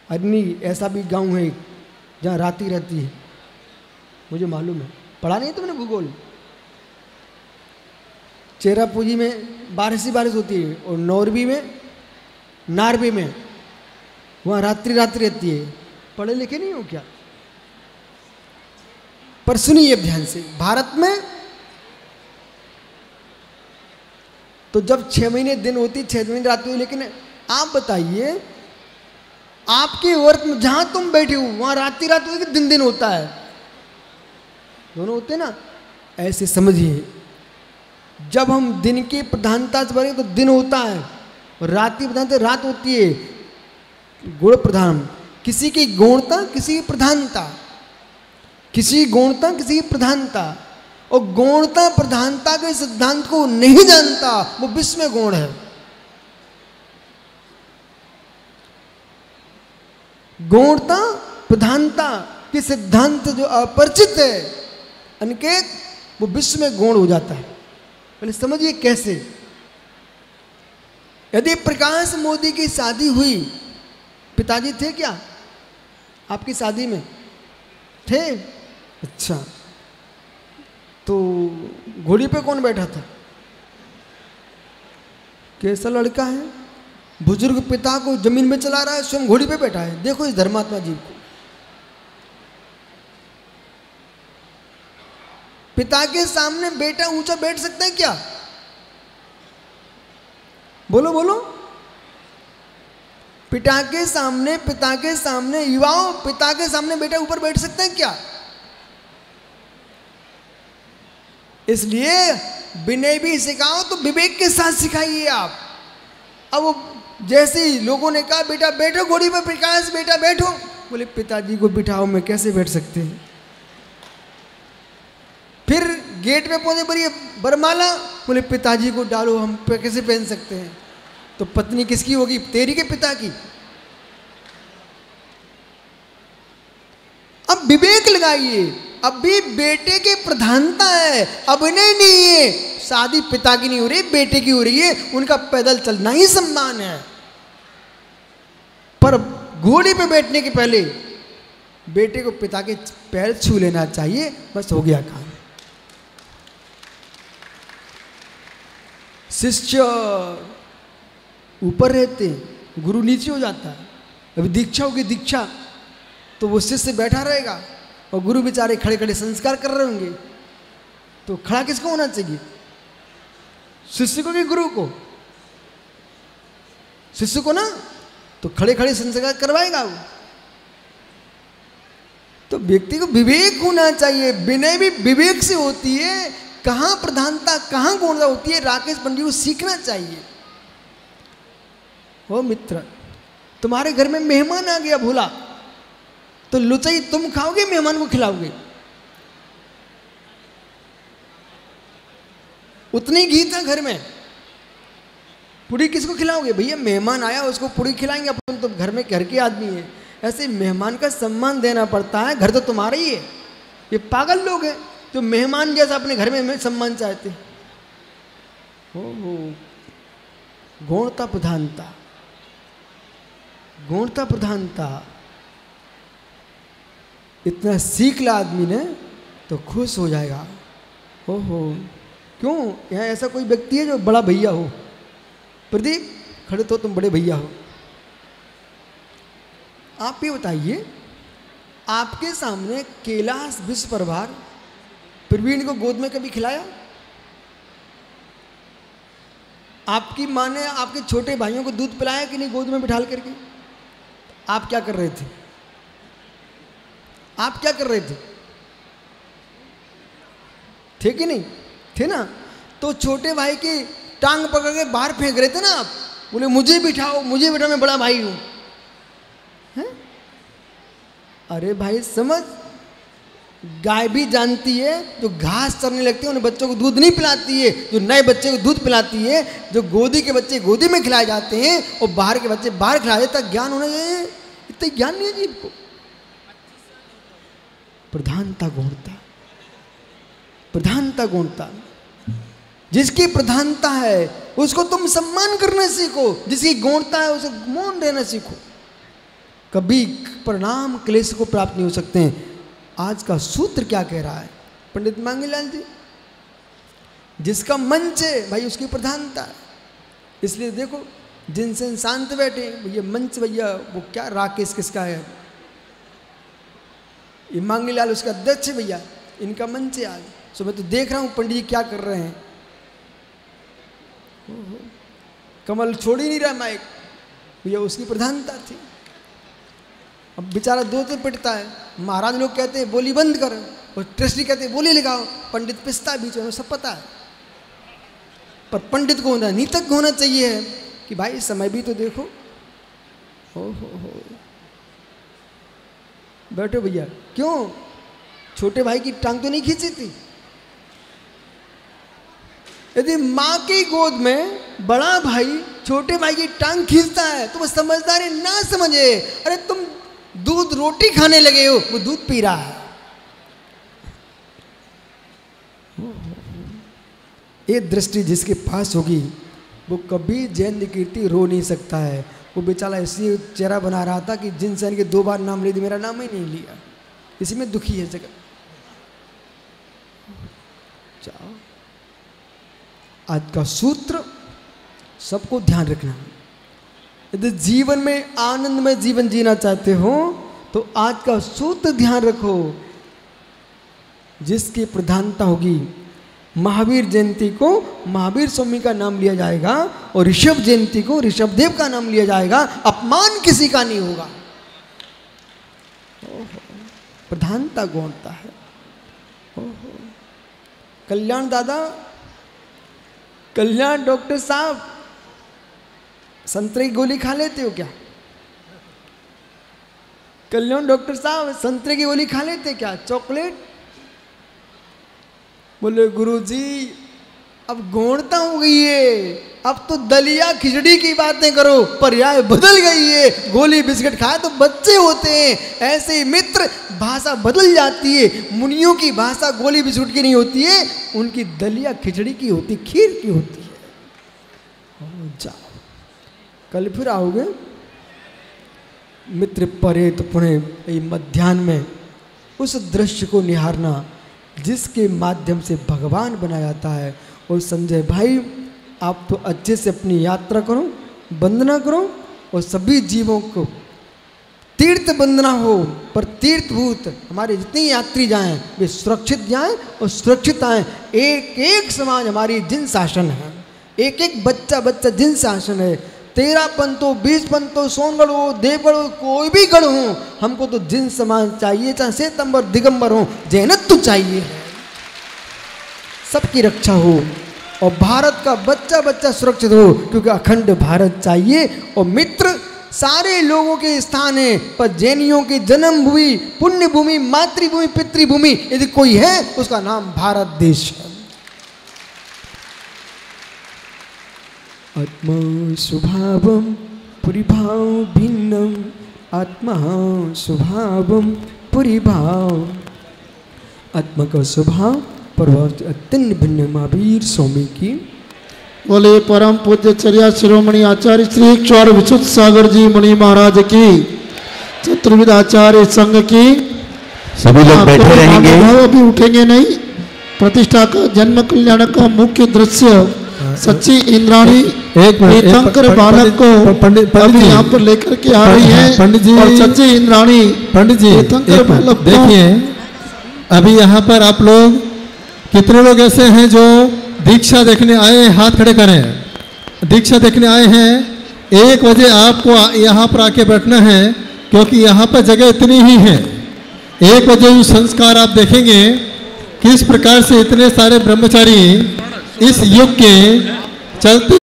अग्नि ऐसा भी गांव है जहां रात्रि रहती है, मुझे मालूम है, पढ़ा नहीं तुमने भूगोल? चेरापूंजी में बारिश ही बारिश होती है, और नॉर्वे में, नार्वे में वहाँ रात्रि रहती है। पढ़े लिखे नहीं हो क्या? पर सुनिए ध्यान से, भारत में तो जब 6 महीने दिन होती, 6 महीने रात हुई, लेकिन आप बताइए आपके वर्त में जहां तुम बैठे हो वहां रात्रि रात होती कि दिन दिन होता है? दोनों होते ना। ऐसे समझिए, जब हम दिन की प्रधानता से बढ़े तो दिन होता है, और रात की प्रधानता रात होती है। गुण प्रधान, किसी की गौणता किसी की प्रधानता, किसी की गौणता किसी की प्रधानता, और गौणता प्रधानता के सिद्धांत को नहीं जानता वो विश्व में गौण है। गौणता प्रधानता के सिद्धांत जो अपरिचित है अनिकेत, वो विश्व में गौण हो जाता है। पहले समझिए कैसे। यदि प्रकाश मोदी की शादी हुई, पिताजी थे क्या आपकी शादी में? थे? अच्छा, तो घोड़ी पे कौन बैठा था? कैसा लड़का है, बुजुर्ग पिता को जमीन में चला रहा है, स्वयं घोड़ी पे बैठा है। देखो इस धर्मात्मा जीव को। पिता के सामने बेटा ऊंचा बैठ सकता है क्या? बोलो बोलो। पिता के सामने युवाओं, पिता के सामने बेटा ऊपर बैठ सकता है क्या? इसलिए विनय भी सिखाओ तो विवेक के साथ सिखाइए आप। अब वो जैसे ही लोगों ने कहा बेटा बैठो घोड़ी पर, प्रकाश बेटा बैठो, बोले पिताजी को बिठाओ, मैं कैसे बैठ सकते हैं? फिर गेट पे पहुंचे, बोलिए बरमाला, बोले पिताजी को डालो, हम कैसे पहन सकते हैं? तो पत्नी किसकी होगी? तेरी के पिता की। अब विवेक लगाइए, अब भी बेटे की प्रधानता है, अभिनय नहीं है। शादी पिता की नहीं हो रही, बेटे की हो रही है, उनका पैदल चलना ही सम्मान है। पर घोड़े पे बैठने के पहले बेटे को पिता के पैर छू लेना चाहिए, बस हो गया काम। शिष्य ऊपर रहते, गुरु नीचे हो जाता है। अभी दीक्षा होगी, दीक्षा तो वो शिष्य बैठा रहेगा और गुरु बेचारे खड़े खड़े संस्कार कर रहे होंगे। तो खड़ा किसको होना चाहिए? शिष्य को कि गुरु को? शिष्य को ना, तो खड़े खड़े संस्कार करवाएगा वो। तो व्यक्ति को विवेक होना चाहिए, विनय भी विवेक से होती है। कहाँ प्रधानता कहाँ गौणता होती है, राकेश पंडित को सीखना चाहिए। ओ मित्र, तुम्हारे घर में मेहमान आ गया भूला, तो लुचाई तुम खाओगे, मेहमान को खिलाओगे? उतनी घी था घर में, पूड़ी किसको खिलाओगे? भैया मेहमान आया उसको पूड़ी खिलाएंगे, अपन तो घर में घर के आदमी है। ऐसे मेहमान का सम्मान देना पड़ता है, घर तो तुम्हारा ही है। ये पागल लोग हैं जो मेहमान जैसा अपने घर में सम्मान चाहते हैं। गौणता प्रधानता, गौणता प्रधानता इतना सीख ला आदमी ने तो खुश हो जाएगा। ओहो, क्यों यहाँ ऐसा कोई व्यक्ति है जो बड़ा भैया हो? प्रदीप खड़े तो तुम बड़े भैया हो। आप ये बताइए, आपके सामने कैलाश विश्व प्रभार प्रवीण को गोद में कभी खिलाया? आपकी माँ ने आपके छोटे भाइयों को दूध पिलाया कि नहीं गोद में बिठाल करके? आप क्या कर रहे थे? आप क्या कर रहे थे? थे कि नहीं थे ना? तो छोटे भाई की टांग पकड़ के बाहर फेंक रहे थे ना आप, बोले मुझे बिठाओ, मुझे बिठाओ, मैं बड़ा भाई हूं। अरे भाई समझ, गाय भी जानती है जो घास चरने लगती है उन्हें बच्चों को दूध नहीं पिलाती है, जो नए बच्चे को दूध पिलाती है, जो गोदी के बच्चे गोदी में खिलाए जाते हैं और बाहर के बच्चे बाहर खिलाए जाते हैं। ज्ञान होना चाहिए, इतना ज्ञान नहीं है जीव को। प्रधानता गौणता, प्रधानता गौणता, जिसकी प्रधानता है उसको तुम सम्मान करना सीखो, जिसकी गौणता है उसे मौन रहना सीखो। कभी परिणाम क्लेश को प्राप्त नहीं हो सकते हैं। आज का सूत्र क्या कह रहा है पंडित मांगीलाल जी? जिसका मंच है भाई उसकी प्रधानता है। इसलिए देखो जिनसे शांत बैठे भैया, मंच भैया वो क्या राकेश किसका है? ये मांगीलाल उसका अध्यक्ष है भैया, इनका मंच है आज। सो मैं तो देख रहा हूँ पंडित जी क्या कर रहे हैं। कमल छोड़ ही नहीं रहा माइक, भैया उसकी प्रधानता थी। अब बेचारा दो तो पिटता है, महाराज लोग कहते हैं बोली बंद कर, और ट्रस्टी कहते हैं बोली लगाओ, पंडित पिसता है बीच में, सब पता है। पर पंडित को होना, नीतज्ञ होना चाहिए कि भाई समय भी तो देखो। हो बैठो भैया, क्यों छोटे भाई की टांग तो नहीं खींची थी? यदि माँ की गोद में बड़ा भाई छोटे भाई की टांग खींचता है तो वो समझदारी ना समझे। अरे तुम दूध रोटी खाने लगे हो, वो दूध पी रहा है। ये दृष्टि जिसके पास होगी वो कभी जैन कीर्ति रो नहीं सकता है। वो बेचारा इसलिए चेहरा बना रहा था कि जिन सैन के 2 बार नाम ले दिया, मेरा नाम ही नहीं लिया, इसी में दुखी है जगत। जाओ, आज का सूत्र सबको ध्यान रखना। यदि जीवन में आनंदमय जीवन जीना चाहते हो तो आज का सूत्र ध्यान रखो, जिसकी प्रधानता होगी। महावीर जयंती को महावीर स्वामी का नाम लिया जाएगा और ऋषभ जयंती को ऋषभदेव का नाम लिया जाएगा। अपमान किसी का नहीं होगा। प्रधानता गौणता है। कल्याण दादा, कल्याण डॉक्टर साहब, संतरे की गोली खा लेते हो क्या? कल्याण डॉक्टर साहब संतरे की गोली खा लेते क्या? चॉकलेट? बोले गुरुजी अब गौणता हो गई है, अब तो दलिया खिचड़ी की बातें करो, पर्याय बदल गई है। गोली बिस्किट खाए तो बच्चे होते हैं, ऐसे ही मित्र भाषा बदल जाती है। मुनियों की भाषा गोली बिस्कुट की नहीं होती है, उनकी दलिया खिचड़ी की होती, खीर की होती है। जाओ, कल फिर आओगे मित्र परे तो पुणे मध्याह्न में उस दृश्य को निहारना जिसके माध्यम से भगवान बना जाता है। और संजय भाई आप तो अच्छे से अपनी यात्रा करो, वंदना करो, और सभी जीवों को तीर्थ वंदना हो। पर तीर्थभूत हमारे जितने यात्री जाएं वे सुरक्षित जाएं और सुरक्षित आएँ। एक एक समाज हमारी जिन शासन है, एक एक बच्चा बच्चा जिन शासन है, 13 पंथ हो, 20 पंथ हो, सोनगढ़ हो, देवगढ़ हो, कोई भी गढ़ हो, हमको तो जिन समाज चाहिए, चाहे श्वेतंबर दिगंबर हो, जैनत्व चाहिए, सबकी रक्षा हो और भारत का बच्चा बच्चा सुरक्षित हो, क्योंकि अखंड भारत चाहिए। और मित्र सारे लोगों के स्थान है, पर जैनियों की जन्मभूमि, पुण्य भूमि, मातृभूमि, पितृभूमि यदि कोई है, उसका नाम भारत देश है। आत्मा स्वभावम परिभाव भिन्नम, आत्मा स्वभावम परिभाव, आत्मा का स्वभाव प्रभाव अत्यंत भिन्न। महावीर स्वामी की बोले परम पूज्य चर्या शिरोमणि आचार्य श्री चौर विशुद्ध सागर जी मुनि महाराज की, चतुर्विद आचार्य संघ की। सभी लोग बैठे रहेंगे, अभी उठेंगे नहीं। प्रतिष्ठा का जन्म कल्याण का मुख्य दृश्य सच्ची इंद्राणी तीर्थंकर बालक को अभी यहाँ पर लेकर के आ रही है। पंडित जी और सच्ची इंद्राणी पंडित जी तीर्थंकर बालक देखिए, अभी यहाँ पर आप लोग कितने लोग ऐसे हैं जो दीक्षा देखने आए हैं? हाथ खड़े करें। दीक्षा देखने आए हैं। 1 बजे आपको यहाँ पर आके बैठना है, क्योंकि यहाँ पर जगह इतनी ही है। 1 बजे जो संस्कार आप देखेंगे, किस प्रकार से इतने सारे ब्रह्मचारी इस युग के चलते